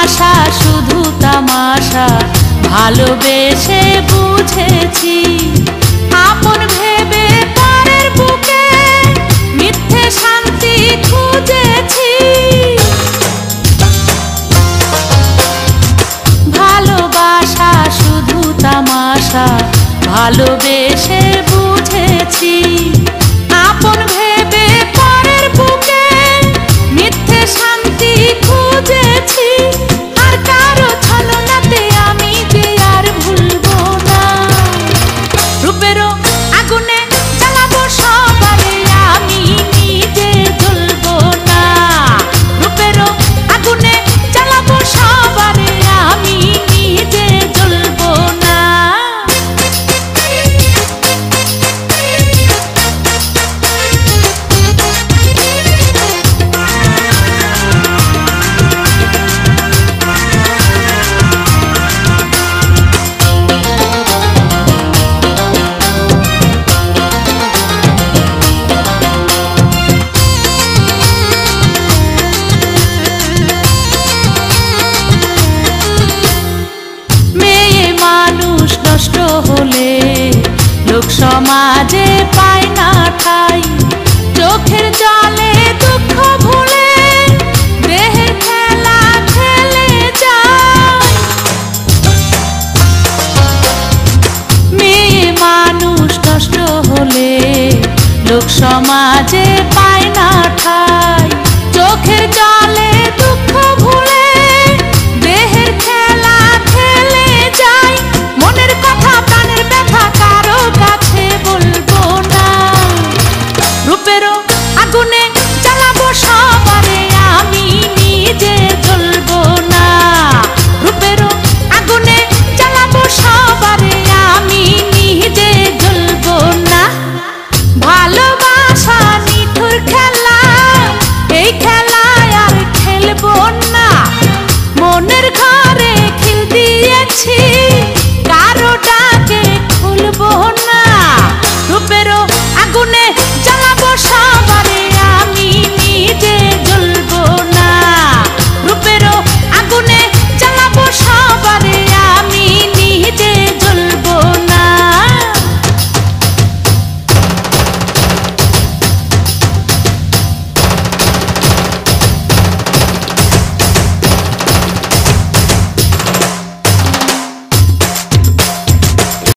ভালোবাসা শুধু তামাশা, ভালোবেসে বুঝেছি আপন ভেবে পরের বুকে মিথ্যে শান্তি খুঁজেছি। ভালোবাসা শুধু তামাশা, ভালোবেসে বুঝেছি আপন ভেবে পরের বুকে মিথ্যে শান্তি খুঁজেছি। আর কারো ছলনাতে আমি যে আর ভুলবো না, রূপেরও আগুনে জ্বালাবো সবারে আমি নিজে জ্বলবো না। রূপেরও আগুনে জ্বালাবো সবারে আমি নিজে জ্বলবো না। নষ্ট হলে লোক সমাজে পায় না ঠাই, চোখের জলে দুঃখ ভুলে দেহের খেলা খেলে যায়। মেয়ে মানুষ নষ্ট হলে লোক সমাজে পায় না ঠাই, চোখের জলে দুঃখ ভুলে দেহের খেলা খেলে যায়। মনের কথা প্রাণের ব্যথা কারো কাছে বলবো না, রূপেরও আগুনে জ্বালাবো সবারে আমি নিজে জ্বলবো না। রূপেরও আগুনে জ্বালাবো সবারে আমি নিজে জ্বলবো না। ভালোবাসা নিঠুর খেলা, এই খেলায় আর খেলবো না। মনের ঘরে খিল দিয়েছি